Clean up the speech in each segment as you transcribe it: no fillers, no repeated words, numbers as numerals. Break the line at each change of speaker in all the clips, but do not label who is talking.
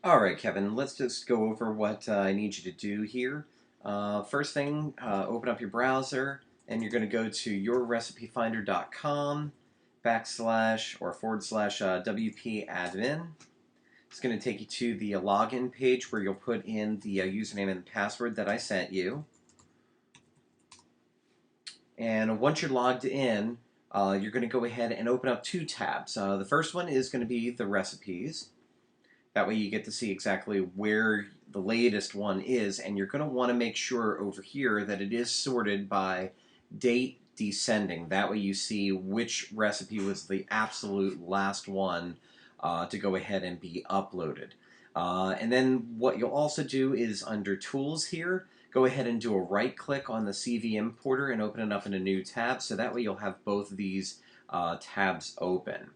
All right, Kevin, let's just go over what I need you to do here. First thing, open up your browser and you're going to go to yourrecipefinder.com backslash or forward slash WP admin. It's going to take you to the login page where you'll put in the username and password that I sent you. And once you're logged in, you're going to go ahead and open up two tabs. The first one is going to be the recipes. That way you get to see exactly where the latest one is, and you're going to want to make sure over here that it is sorted by date descending. That way you see which recipe was the absolute last one to go ahead and be uploaded. And then what you'll also do is under Tools here, go ahead and do a right click on the CV importer and open it up in a new tab, so that way you'll have both of these tabs open.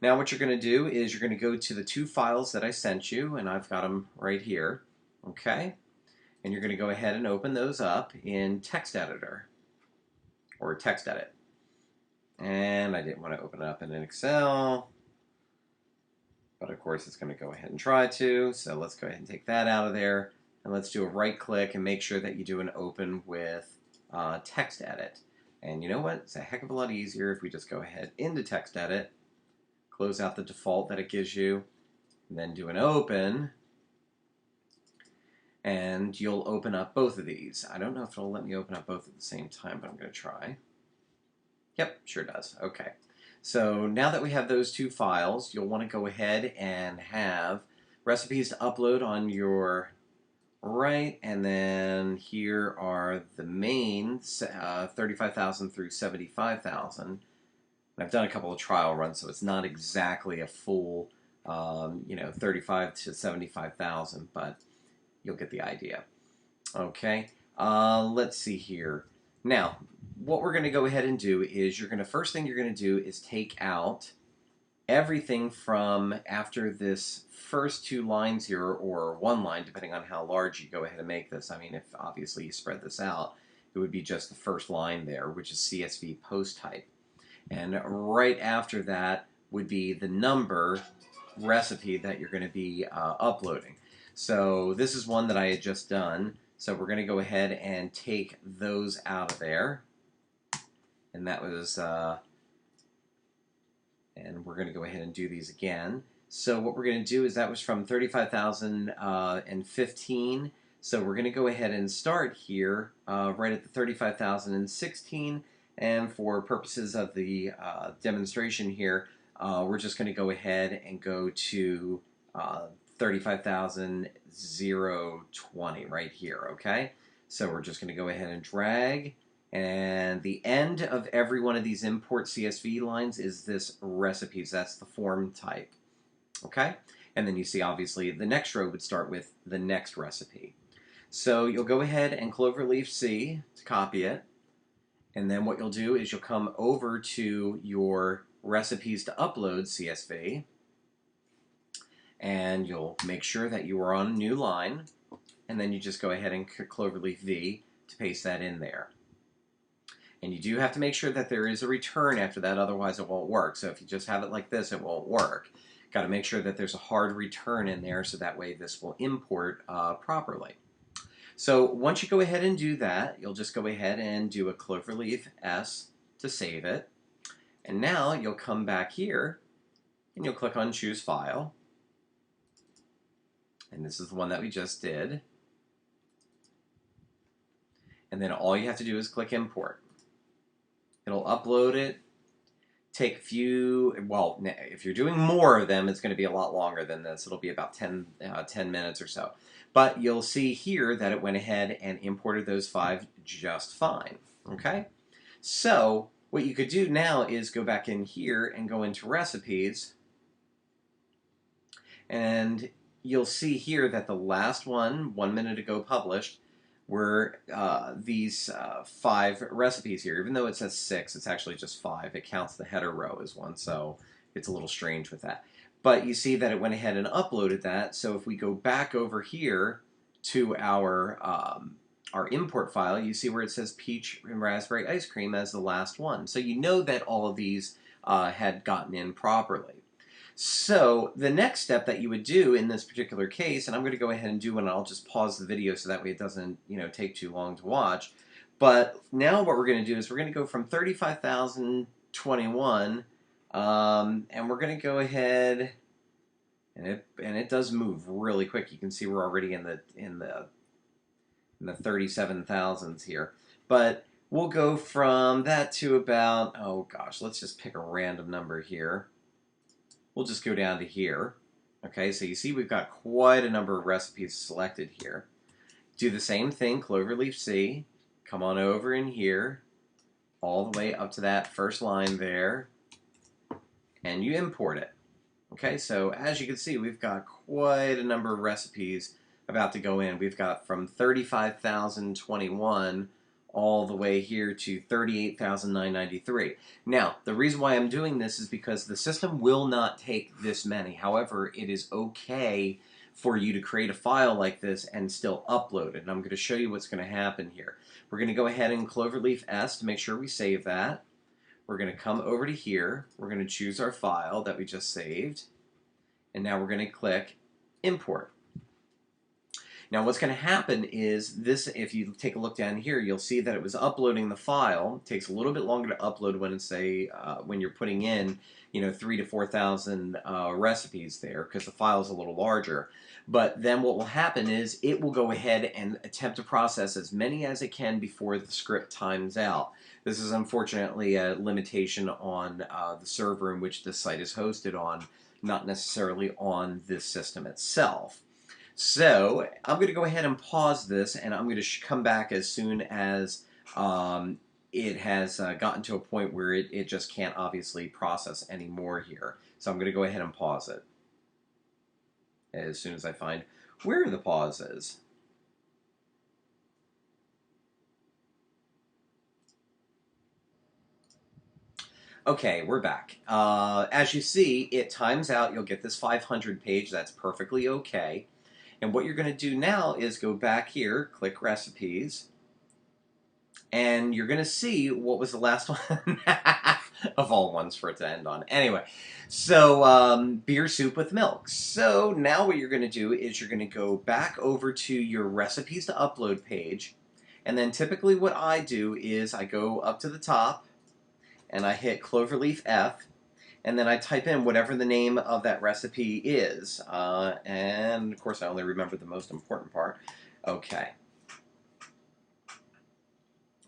Now what you're going to do is you're going to go to the two files that I sent you, and I've got them right here, okay? And you're going to go ahead and open those up in Text Editor, or Text Edit. And I didn't want to open it up in an Excel, but of course it's going to go ahead and try to, so let's go ahead and take that out of there, and let's do a right click and make sure that you do an open with Text Edit. And you know what? It's a heck of a lot easier if we just go ahead into Text Edit, close out the default that it gives you, and then do an open, and you'll open up both of these. I don't know if it'll let me open up both at the same time, but I'm going to try. Yep, sure does. Okay. So now that we have those two files, you'll want to go ahead and have recipes to upload on your right, and then here are the main 35,000 through 75,000. I've done a couple of trial runs, so it's not exactly a full, 35 to 75,000, but you'll get the idea. Okay, let's see here. Now, what we're going to go ahead and do is first thing you're going to do is take out everything from after this first two lines here, or one line, depending on how large you go ahead and make this. I mean, if obviously you spread this out, it would be just the first line there, which is CSV post type. And right after that would be the number recipe that you're going to be uploading. So this is one that I had just done. So we're going to go ahead and take those out of there. And that was, and we're going to go ahead and do these again. So what we're going to do is that was from 35,015. So we're going to go ahead and start here right at the 35,016. And for purposes of the demonstration here, we're just going to go ahead and go to 35,020 right here, okay? So we're just going to go ahead and drag, and the end of every one of these import CSV lines is this recipes. That's the form type, okay? And then you see, obviously, the next row would start with the next recipe. So you'll go ahead and cloverleaf C to copy it. And then what you'll do is you'll come over to your recipes to upload CSV, and you'll make sure that you are on a new line, and then you just go ahead and cloverleaf V to paste that in there. And you do have to make sure that there is a return after that, otherwise it won't work. So if you just have it like this, it won't work. Got to make sure that there's a hard return in there, so that way this will import properly. So once you go ahead and do that, you'll just go ahead and do a cloverleaf S to save it. And now you'll come back here and you'll click on Choose File. And this is the one that we just did. And then all you have to do is click Import. It'll upload it. Take a few, well, if you're doing more of them, it's going to be a lot longer than this. It'll be about 10 minutes or so. But you'll see here that it went ahead and imported those 5 just fine. Okay? So what you could do now is go back in here and go into Recipes. And you'll see here that the last one, 1 minute ago published, were these 5 recipes here. Even though it says 6, it's actually just 5. It counts the header row as one, so it's a little strange with that. But you see that it went ahead and uploaded that. So if we go back over here to our import file, you see where it says peach and raspberry ice cream as the last one. So you know that all of these had gotten in properly. So the next step that you would do in this particular case, and I'm going to go ahead and do one, and I'll just pause the video so that way it doesn't, take too long to watch. But now what we're going to do is we're going to go from 35,021, and we're going to go ahead, and it does move really quick. You can see we're already in the 37,000s here. But we'll go from that to about, oh gosh, let's just pick a random number here. We'll just go down to here. Okay, so you see we've got quite a number of recipes selected here. Do the same thing, cloverleaf C. Come on over in here, all the way up to that first line there, and you import it. Okay, so as you can see, we've got quite a number of recipes about to go in. We've got from 35,021 all the way here to 38,993. Now, the reason why I'm doing this is because the system will not take this many. However, it is okay for you to create a file like this and still upload it. And I'm going to show you what's going to happen here. We're going to go ahead and cloverleaf S to make sure we save that. We're going to come over to here. We're going to choose our file that we just saved. And now we're going to click Import. Now what's going to happen is this, if you take a look down here, you'll see that it was uploading the file. It takes a little bit longer to upload when it's when you're putting in 3,000 to 4,000 recipes there, because the file is a little larger. But then what will happen is it will go ahead and attempt to process as many as it can before the script times out. This is unfortunately a limitation on the server in which this site is hosted on, not necessarily on this system itself. So I'm going to go ahead and pause this, and I'm going to come back as soon as it has gotten to a point where it just can't obviously process anymore here. So I'm going to go ahead and pause it as soon as I find where the pause is. Okay, we're back. As you see, it times out. You'll get this 500 page. That's perfectly okay. And what you're going to do now is go back here, click Recipes, and you're going to see what was the last one of all ones for it to end on. Anyway, so beer soup with milk. So now what you're going to do is you're going to go back over to your Recipes to Upload page, and then typically what I do is I go up to the top, and I hit Cloverleaf F, and then I type in whatever the name of that recipe is. And of course I only remember the most important part. Okay.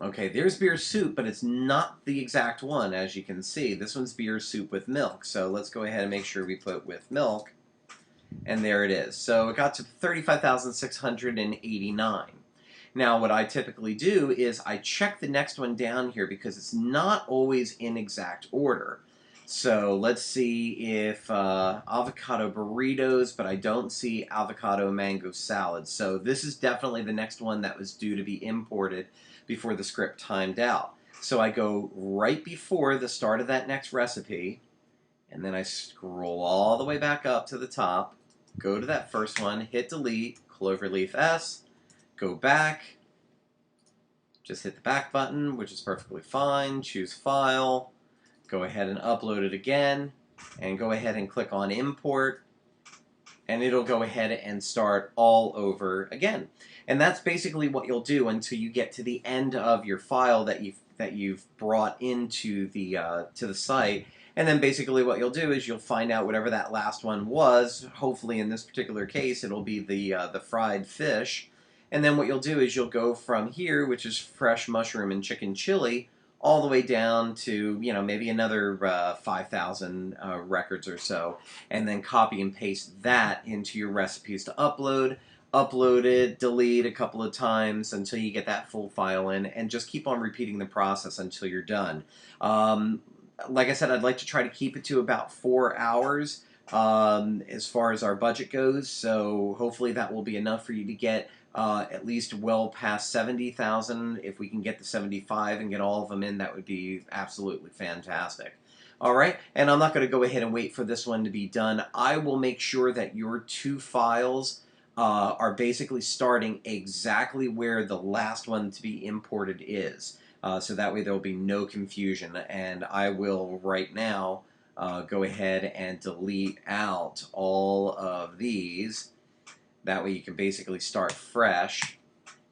Okay, there's beer soup, but it's not the exact one, as you can see. This one's beer soup with milk. So let's go ahead and make sure we put with milk. And there it is. So it got to 35,689. Now, what I typically do is I check the next one down here because it's not always in exact order. So let's see if avocado burritos, but I don't see avocado mango salad. So this is definitely the next one that was due to be imported before the script timed out. So I go right before the start of that next recipe, and then I scroll all the way back up to the top, go to that first one, hit delete, cloverleaf S, go back, just hit the back button, which is perfectly fine, choose file, go ahead and upload it again, and go ahead and click on import, and it'll go ahead and start all over again. And that's basically what you'll do until you get to the end of your file that you've brought into the to the site. And then basically what you'll do is you'll find out whatever that last one was. Hopefully in this particular case it'll be the fried fish. And then what you'll do is you'll go from here, which is fresh mushroom and chicken chili, all the way down to, maybe another 5,000 records or so, and then copy and paste that into your recipes to upload it, delete a couple of times until you get that full file in, and just keep on repeating the process until you're done. Like I said, I'd like to try to keep it to about 4 hours as far as our budget goes, so hopefully that will be enough for you to get at least well past 70,000. If we can get to 75 and get all of them in, that would be absolutely fantastic. All right, and I'm not going to go ahead and wait for this one to be done. I will make sure that your two files are basically starting exactly where the last one to be imported is. So that way there will be no confusion. And I will right now go ahead and delete out all of these. That way you can basically start fresh.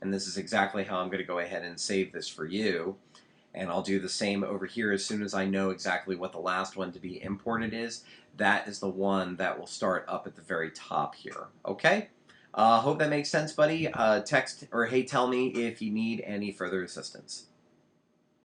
And this is exactly how I'm going to go ahead and save this for you. And I'll do the same over here as soon as I know exactly what the last one to be imported is. That is the one that will start up at the very top here. Okay? Hope that makes sense, buddy. Text or hey, tell me if you need any further assistance.